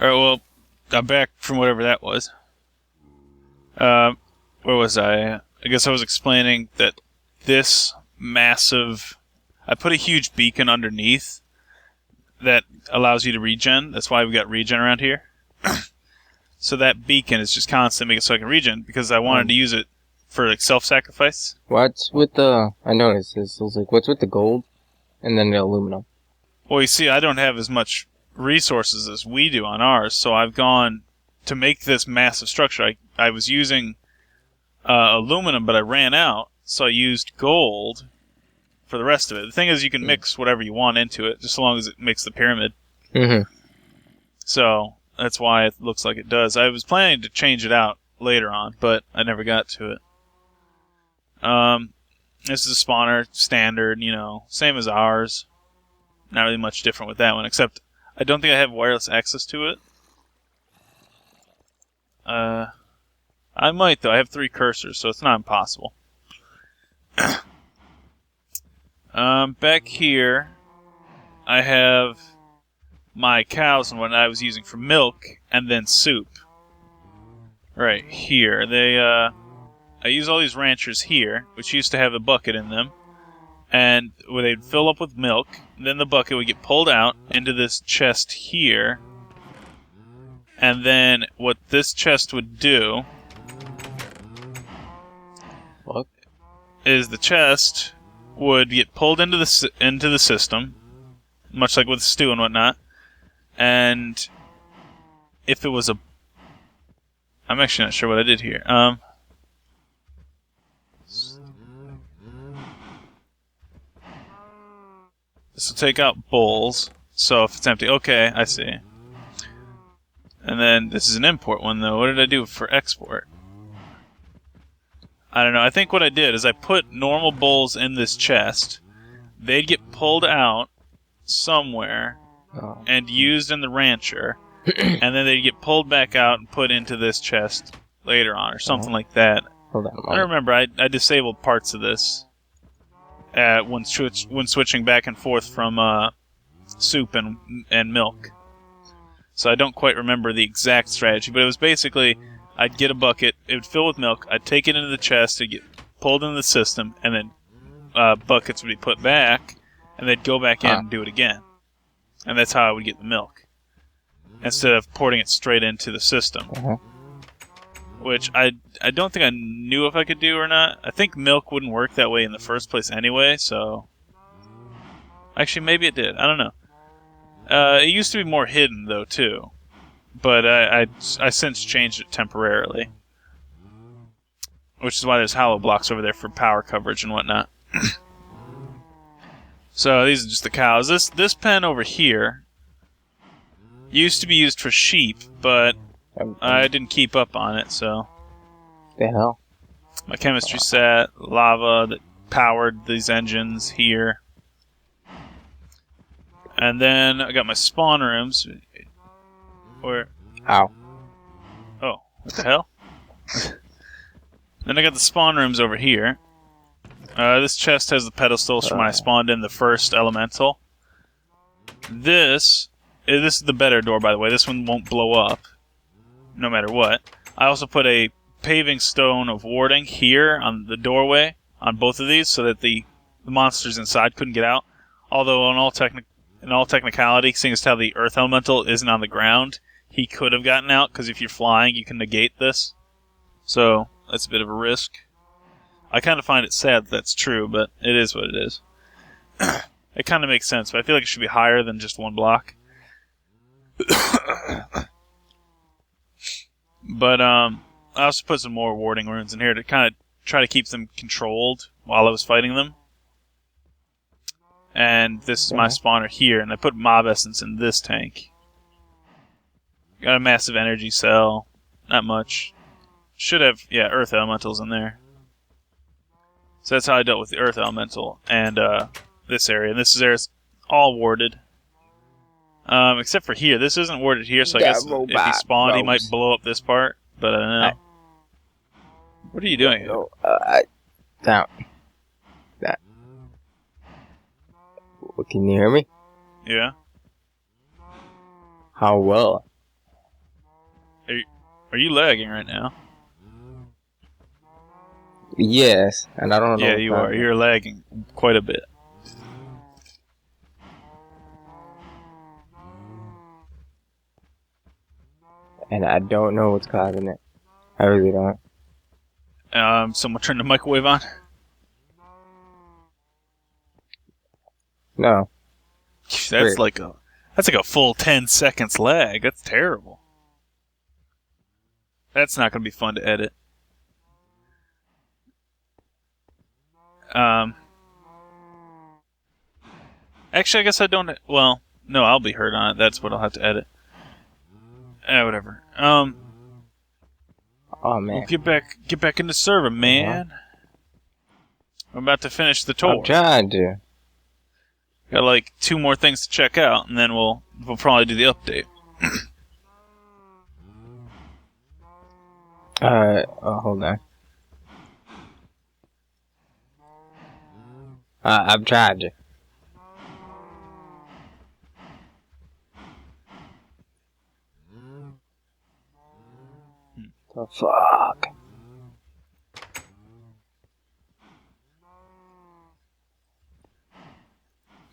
Alright, well, I'm back from whatever that was. Where was I? I guess I was explaining that this massive... I put a huge beacon underneath that allows you to regen. That's why we got regen around here. So that beacon is just constant, making it so I can regen, because I wanted to use it for like self-sacrifice. What's with the... I noticed this. I was like, what's with the gold and then the aluminum? Well, you see, I don't have as much resources as we do on ours, so I've gone to make this massive structure. I was using aluminum, but I ran out, so I used gold for the rest of it. The thing is, you can mix whatever you want into it, just as long as it makes the pyramid. Mm-hmm. So that's why it looks like it does. I was planning to change it out later on, but I never got to it. This is a spawner, standard, same as ours. Not really much different with that one, except I don't think I have wireless access to it. I might, though. I have 3 cursors, so it's not impossible. Back here, I have my cows and what I was using for milk, and then soup. Right here. I use all these ranchers here, which used to have a bucket in them, and where they'd fill up with milk, then the bucket would get pulled out into this chest here, and then what this chest would do is the chest would get pulled into the system, much like with stew and whatnot, and if it was a... I'm actually not sure what I did here. This will take out bowls, so if it's empty... Okay, I see. And then this is an import one, though. What did I do for export? I don't know. I think what I did is I put normal bowls in this chest. They'd get pulled out somewhere and used in the rancher, and then they'd get pulled back out and put into this chest later on, or something like that. Hold on a moment. I remember I disabled parts of this when switching back and forth from soup and milk. So I don't quite remember the exact strategy, but it was basically I'd get a bucket, it would fill with milk, I'd take it into the chest, it'd get pulled into the system, and then buckets would be put back, and they'd go back in and do it again. And that's how I would get the milk, instead of porting it straight into the system. Which I don't think I knew if I could do or not. I think milk wouldn't work that way in the first place anyway, so... Actually, maybe it did. I don't know. It used to be more hidden, though, too. But I since changed it temporarily. Which is why there's hollow blocks over there for power coverage and whatnot. So these are just the cows. This pen over here used to be used for sheep, but I didn't keep up on it, so... The hell? My chemistry set, lava that powered these engines here. And then I got my spawn rooms. Where? Ow. Oh, what the hell? Then I got the spawn rooms over here. This chest has the pedestals from when I spawned in the first elemental. This is the better door, by the way. This one won't blow up, no matter what. I also put a paving stone of warding here on the doorway on both of these, so that the monsters inside couldn't get out. Although in all technicality, seeing as how the earth elemental isn't on the ground, he could have gotten out, because if you're flying, you can negate this. So that's a bit of a risk. I kind of find it sad that's true, but it is what it is. It kind of makes sense, but I feel like it should be higher than just one block. But I also put some more warding runes in here to kind of try to keep them controlled while I was fighting them. And this is my spawner here, and I put mob essence in this tank. Got a massive energy cell. Not much. Should have, earth elementals in there. So that's how I dealt with the earth elemental and this area. And this area's all warded. Except for here. This isn't warded here, so I guess if he spawned, he might blow up this part. But I don't know. What are you doing here? Down. That. Can you hear me? Yeah. How well? Are you lagging right now? Yes, and I don't know. Yeah, you are. You're lagging quite a bit. And I don't know what's causing it. I really don't. Someone turned the microwave on? No. That's like a full 10 seconds lag. That's terrible. That's not going to be fun to edit. Actually, I guess I don't. Well, no, I'll be hurt on it. That's what I'll have to edit. Whatever. Oh man. Well, get back in the server, man. I'm about to finish the tour. I'm trying to. Got like 2 more things to check out, and then we'll probably do the update. Hold on. I've tried to. The fuck?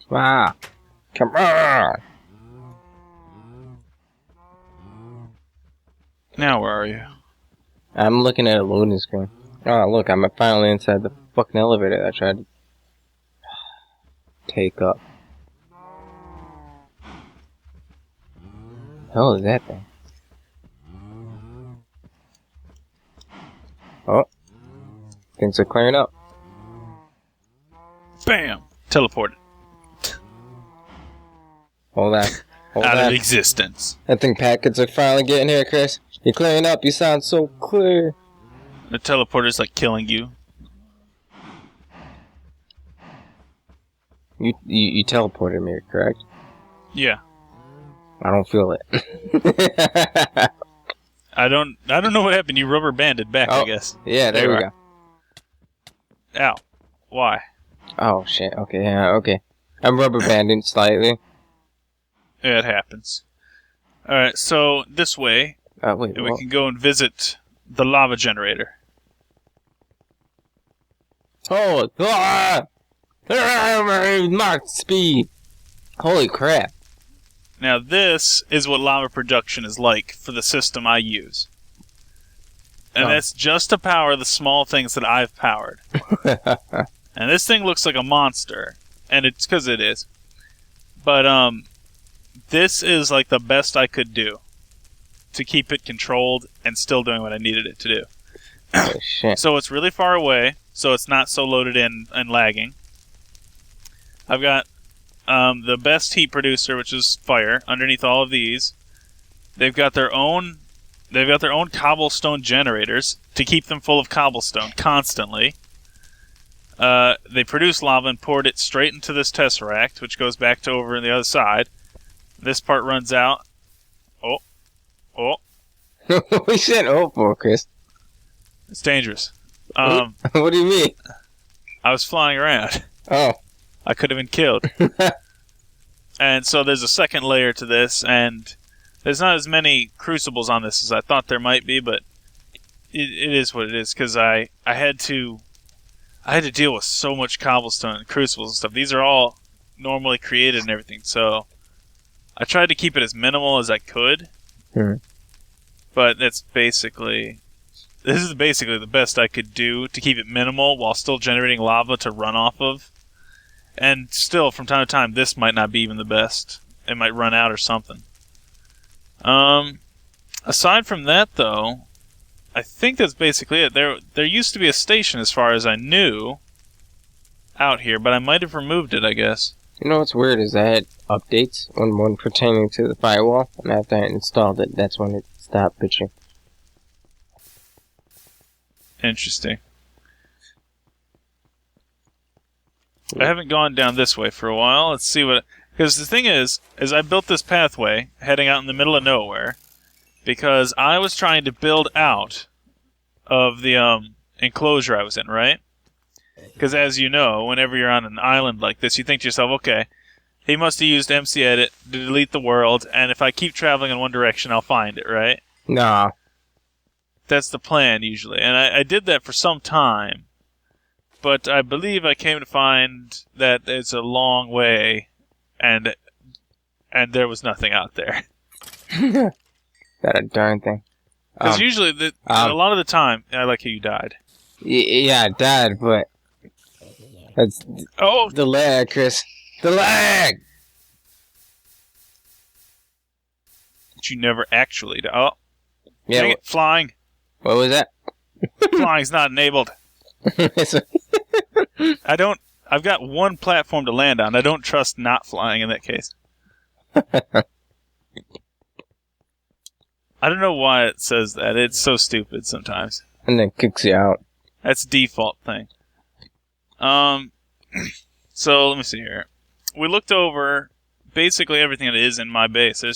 Wow. Come on! Now where are you? I'm looking at a loading screen. Oh, look, I'm finally inside the fucking elevator that I tried to take up. The hell is that thing? Oh. Things are clearing up. Bam! Teleported. Hold on. Out of existence. I think packets are finally getting here, Chris. You're clearing up. You sound so clear. The teleporter's like killing you. You teleported me, correct? Yeah. I don't feel it. I don't know what happened. You rubber banded back, I guess. Yeah, there we go. Ow. Why? Oh shit. Okay, yeah, okay. I'm rubber banding slightly. Yeah, it happens. Alright, so this way, Wait, we can go and visit the lava generator. Oh, mark speed. Holy crap. Now this is what lava production is like for the system I use. And that's just to power the small things that I've powered. And this thing looks like a monster. And it's because it is. But, this is like the best I could do to keep it controlled and still doing what I needed it to do. Oh, shit. So it's really far away, so it's not so loaded in and lagging. I've got the best heat producer, which is fire, underneath all of these. They've got their own cobblestone generators to keep them full of cobblestone constantly. They produce lava and poured it straight into this tesseract, which goes back to over on the other side. This part runs out. Oh. We said oh for, Chris. It's dangerous. What do you mean? I was flying around. Oh. I could have been killed. And so there's a second layer to this, and there's not as many crucibles on this as I thought there might be, but it is what it is, because I had to deal with so much cobblestone and crucibles and stuff. These are all normally created and everything, so I tried to keep it as minimal as I could. But this is basically the best I could do to keep it minimal while still generating lava to run off of. And still, from time to time, this might not be even the best. It might run out or something. Aside from that, though, I think that's basically it. There used to be a station, as far as I knew, out here, but I might have removed it, I guess. You know what's weird is I had updates on one pertaining to the firewall, and after I installed it, that's when it stopped pitching. Interesting. I haven't gone down this way for a while. Let's see what... Because the thing is I built this pathway heading out in the middle of nowhere because I was trying to build out of the enclosure I was in, right? Because as you know, whenever you're on an island like this, you think to yourself, okay, he must have used MC Edit to delete the world, and if I keep traveling in one direction, I'll find it, right? Nah. That's the plan, usually. And I did that for some time. But I believe I came to find that it's a long way, and there was nothing out there. That a darn thing. Because usually, a lot of the time, I like how you died. Yeah, I died, but that's the lag, Chris. The lag. But you never actually died. Oh, yeah. Dang it, flying. What was that? Flying's not enabled. I've got one platform to land on. I don't trust not flying in that case. I don't know why it says that. It's so stupid sometimes. And then kicks you out. That's default thing. So let me see here. We looked over basically everything that is in my base. I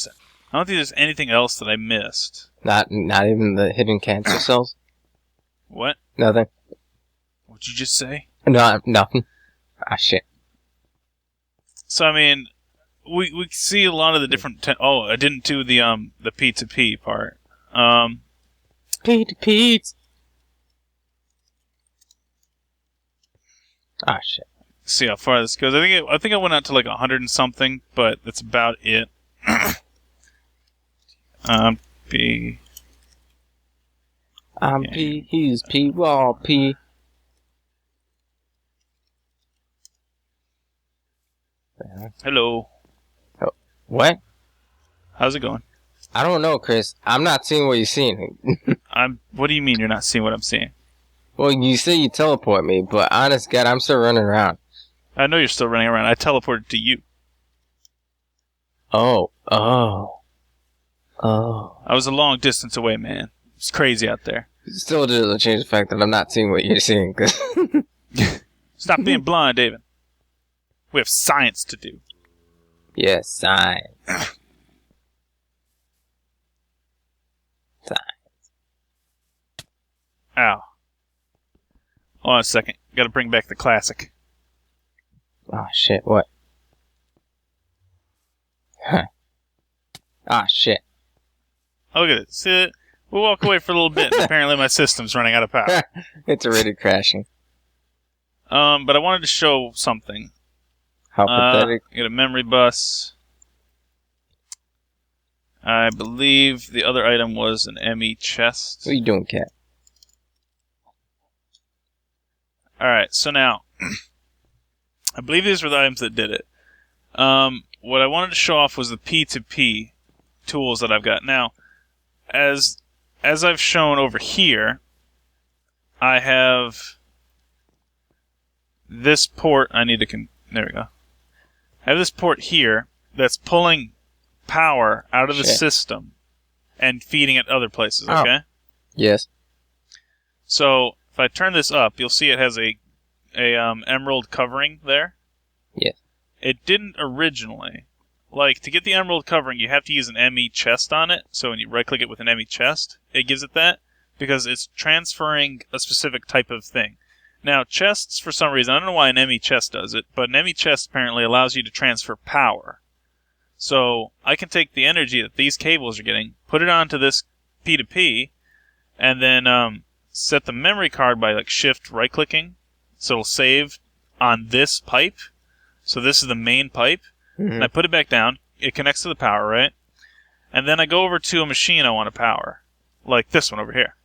don't think there's anything else that I missed. Not even the hidden cancer cells? What? Nothing. What'd you just say? No, nothing. Ah, shit. So, I mean, we see a lot of the different... I didn't do the P2P part. P2P. Ah, shit. See how far this goes. I think I went out to like 100 and something, but that's about it. P. I'm P. He's P. We're all P. Hello. Oh, what? How's it going? I don't know, Chris. I'm not seeing what you're seeing. What do you mean you're not seeing what I'm seeing? Well, you say you teleport me, but honest God, I'm still running around. I know you're still running around. I teleported to you. Oh. I was a long distance away, man. It's crazy out there. Still doesn't change the fact that I'm not seeing what you're seeing. Stop being blind, Aven. We have science to do. Yes, science. Ow. Hold on a second. Gotta bring back the classic. Oh, shit, what? Huh. Ah, shit. Look at it. See it? We'll walk away for a little bit, and apparently my system's running out of power. It's already crashing. But I wanted to show something. How pathetic. Get a memory bus. I believe the other item was an ME chest. What are you doing, cat? Alright, so now, I believe these were the items that did it. What I wanted to show off was the P2P tools that I've got. Now, as I've shown over here, I have this port. I need to... there we go. I have this port here that's pulling power out of the system and feeding it other places, okay? Yes. So, if I turn this up, you'll see it has a emerald covering there. Yes. It didn't originally. Like, to get the emerald covering, you have to use an ME chest on it. So when you right-click it with an ME chest, it gives it that, because it's transferring a specific type of thing. Now, chests, for some reason, I don't know why an ME chest does it, but an ME chest apparently allows you to transfer power. So, I can take the energy that these cables are getting, put it onto this P2P, and then set the memory card by like shift right-clicking, so it'll save on this pipe. So this is the main pipe. Mm-hmm. And I put it back down. It connects to the power, right? And then I go over to a machine I want to power, like this one over here.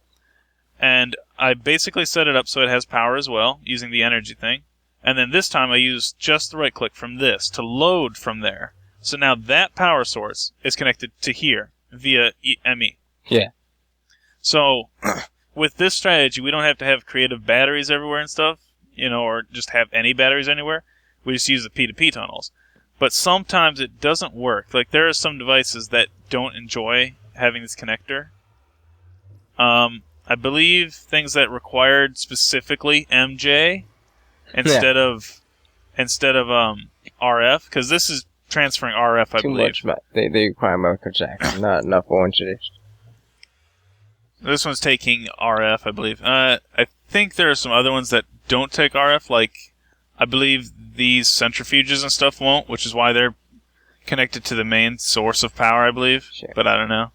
And I basically set it up so it has power as well, using the energy thing. And then this time I use just the right-click from this to load from there. So now that power source is connected to here via ME. Yeah. So with this strategy, we don't have to have creative batteries everywhere and stuff, or just have any batteries anywhere. We just use the P2P tunnels. But sometimes it doesn't work. Like, there are some devices that don't enjoy having this connector. I believe things that required specifically MJ instead of RF, because this is transferring RF, I believe. Too much, but they require microjack, not enough orange edition. This one's taking RF, I believe. I think there are some other ones that don't take RF, like I believe these centrifuges and stuff won't, which is why they're connected to the main source of power, I believe. Sure. But I don't know.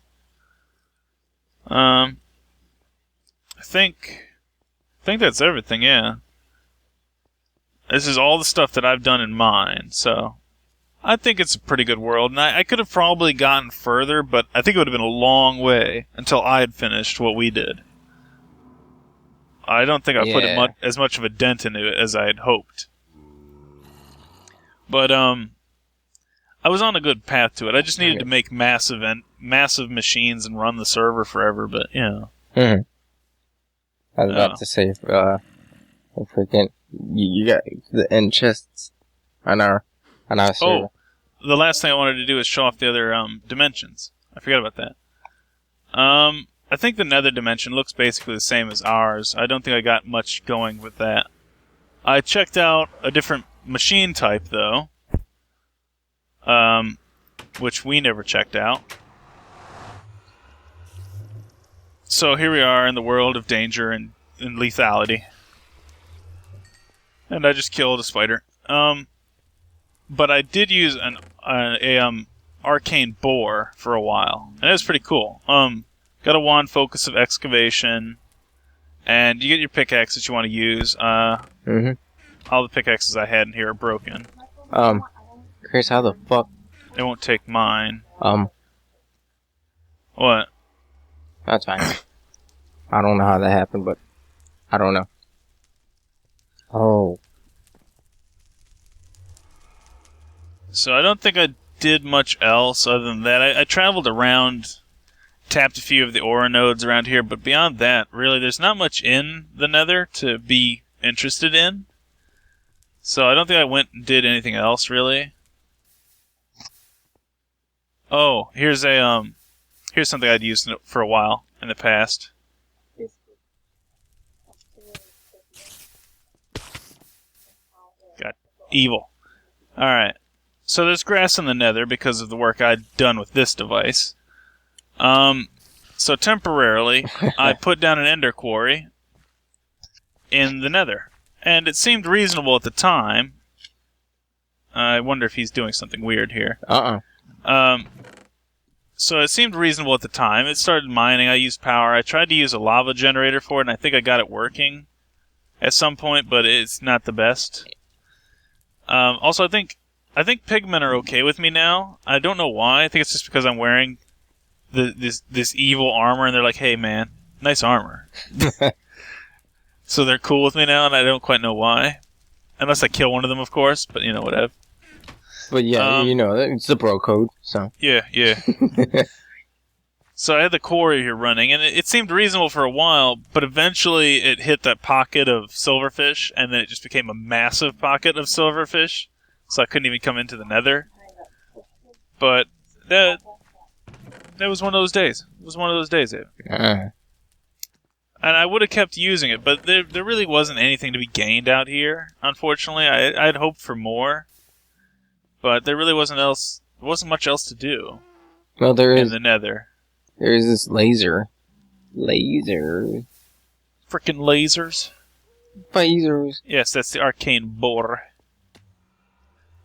I think that's everything, yeah. This is all the stuff that I've done in mine, so I think it's a pretty good world, and I could have probably gotten further, but I think it would have been a long way until I had finished what we did. I don't think I put as much of a dent into it as I had hoped. But, I was on a good path to it. I just needed to make massive machines and run the server forever, but, you know. Mm-hmm. I was about to say, freaking, you got the end chests on our server. Oh, the last thing I wanted to do is show off the other dimensions. I forgot about that. I think the nether dimension looks basically the same as ours. I don't think I got much going with that. I checked out a different machine type, though, which we never checked out. So here we are in the world of danger and lethality. And I just killed a spider. But I did use an arcane boar for a while, and it was pretty cool. Got a wand focus of excavation, and you get your pickaxe that you want to use. All the pickaxes I had in here are broken. Chris, how the fuck? They won't take mine. What? That's fine. I don't know how that happened, but I don't know. Oh. So I don't think I did much else other than that. I traveled around, tapped a few of the aura nodes around here, but beyond that, really, there's not much in the nether to be interested in. So I don't think I went and did anything else, really. Oh, here's something I'd used for a while in the past. Got evil. Alright. So there's grass in the nether because of the work I'd done with this device. So temporarily, I put down an ender quarry in the nether. And it seemed reasonable at the time. I wonder if he's doing something weird here. So it seemed reasonable at the time. It started mining. I used power. I tried to use a lava generator for it, and I think I got it working at some point, but it's not the best. Also, I think pigmen are okay with me now. I don't know why. I think it's just because I'm wearing this evil armor, and they're like, "Hey, man, nice armor." So they're cool with me now, and I don't quite know why. Unless I kill one of them, of course, but you know, whatever. But yeah, you know, it's the bro code, so. Yeah. So I had the quarry here running, and it seemed reasonable for a while, but eventually it hit that pocket of silverfish, and then it just became a massive pocket of silverfish, so I couldn't even come into the nether. But that was one of those days. It was one of those days, Aven. And I would have kept using it, but there really wasn't anything to be gained out here, unfortunately. I'd hoped for more, but there really wasn't much else to do. Well, in the nether. There is this laser. Frickin' lasers. Yes, that's the arcane boar.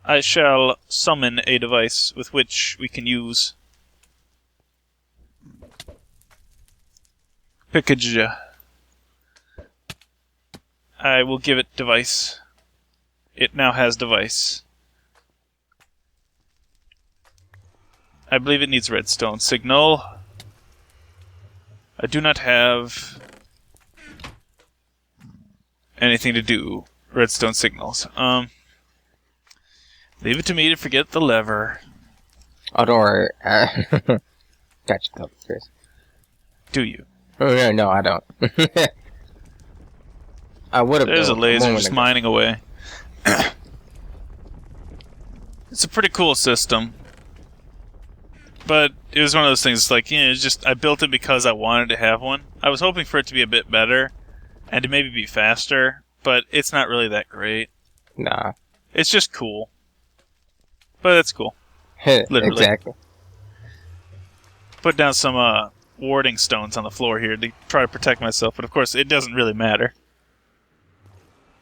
I shall summon a device with which we can use pickage. I will give it device. It now has device. I believe it needs redstone signal. I do not have anything to do redstone signals. Leave it to me to forget the lever. Oh, don't worry. Got you covered, Chris. Do you? Oh, no, I don't. I would have. There's a laser just mining away. It's a pretty cool system. But it was one of those things, like, you know, it's just, I built it because I wanted to have one. I was hoping for it to be a bit better, and to maybe be faster, but it's not really that great. Nah. It's just cool. But it's cool. Literally. Exactly. Put down some, warding stones on the floor here to try to protect myself, but of course, it doesn't really matter.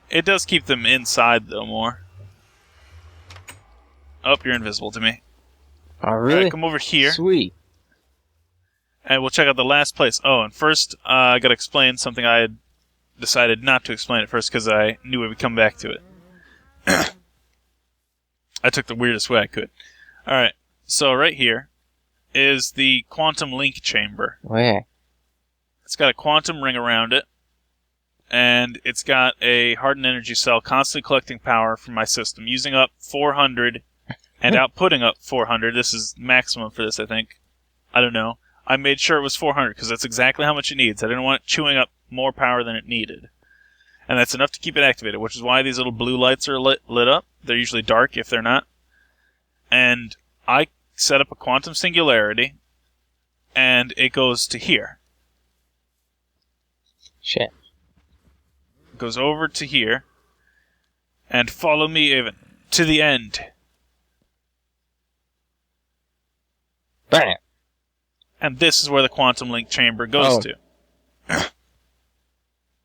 It does keep them inside, though, more. Oh, you're invisible to me. Oh, really? Alright, come over here. Sweet. And we'll check out the last place. Oh, and first, I gotta explain something I had decided not to explain at first because I knew we would come back to it. I took the weirdest way I could. Alright, so right here is the quantum link chamber. Where? It's got a quantum ring around it, and it's got a hardened energy cell constantly collecting power from my system, using up 400 and outputting up 400. This is maximum for this, I think. I don't know. I made sure it was 400 because that's exactly how much it needs. I didn't want it chewing up more power than it needed. And that's enough to keep it activated, which is why these little blue lights are lit up. They're usually dark if they're not. And I set up a quantum singularity, and it goes to here. Shit. It goes over to here. And follow me, Aven, to the end. Bam! And this is where the quantum link chamber goes to. The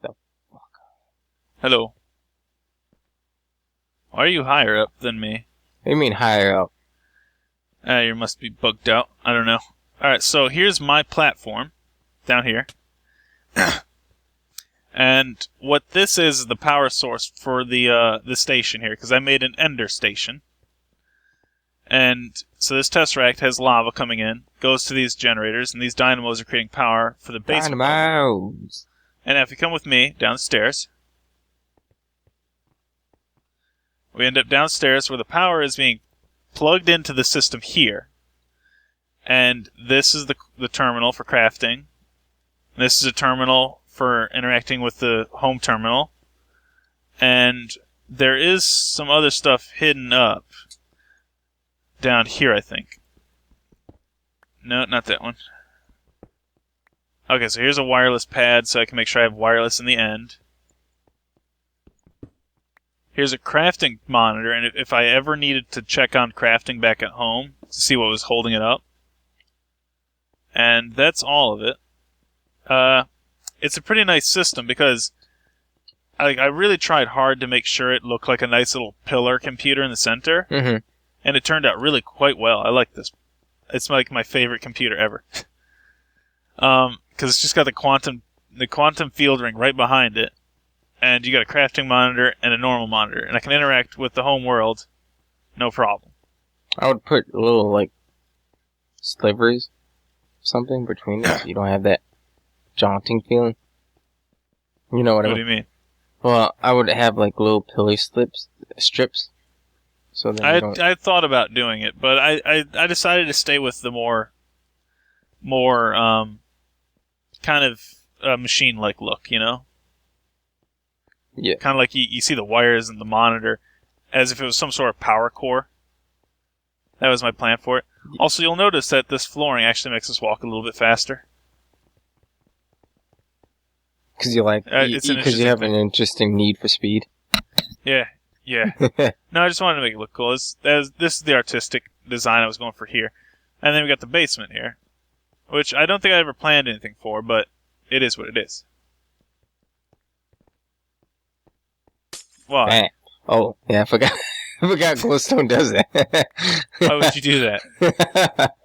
fuck? Hello. Why are you higher up than me? What do you mean higher up? You must be bugged out. I don't know. Alright, so here's my platform. Down here. And what this is the power source for the station here, because I made an ender station. And so this Tesseract has lava coming in, goes to these generators, and these dynamos are creating power for the base. Dynamos! And now if you come with me down the stairs, we end up downstairs where the power is being plugged into the system here. And this is the terminal for crafting. This is a terminal for interacting with the home terminal. And there is some other stuff hidden up down here, I think. No, not that one. Okay, so here's a wireless pad so I can make sure I have wireless in the end. Here's a crafting monitor, and if I ever needed to check on crafting back at home to see what was holding it up. And that's all of it. It's a pretty nice system because I really tried hard to make sure it looked like a nice little pillar computer in the center. Mm-hmm. And it turned out really quite well. I like this. It's like my favorite computer ever. Because it's just got the quantum field ring right behind it. And you got a crafting monitor and a normal monitor. And I can interact with the home world. No problem. I would put a little, like, slivers, something between it so you don't have that jaunting feeling. You know what I mean? What do you mean? Well, I would have, like, little pilly strips. So then I thought about doing it, but I decided to stay with the more kind of machine-like look, you know? Yeah. Kind of like you see the wires in the monitor as if it was some sort of power core. That was my plan for it. Also, you'll notice that this flooring actually makes us walk a little bit faster. Because you you have an interesting need for speed. Yeah. No, I just wanted to make it look cool. This is the artistic design I was going for here. And then we got the basement here, which I don't think I ever planned anything for, but it is what it is. Why? Oh, yeah, I forgot. I forgot glowstone does that. Why would you do that?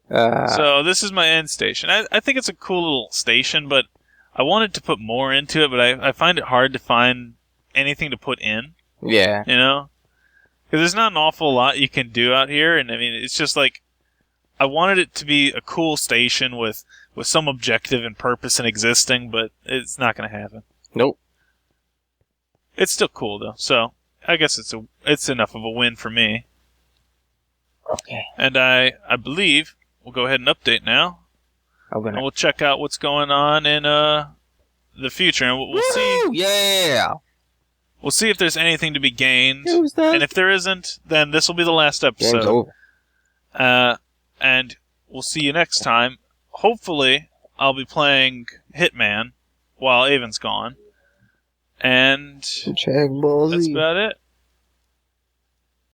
So this is my end station. I think it's a cool little station, but I wanted to put more into it, but I find it hard to find anything to put in. Yeah. You know? Because there's not an awful lot you can do out here, and I mean, it's just like, I wanted it to be a cool station with some objective and purpose in existing, but it's not going to happen. Nope. It's still cool, though, so I guess it's enough of a win for me. Okay. And I believe we'll go ahead and update now. And we'll check out what's going on in the future, and we'll see. Yeah. We'll see if there's anything to be gained, and if there isn't, then this will be the last episode. Game's over. And we'll see you next time. Hopefully, I'll be playing Hitman while Aven's gone, and that's about it.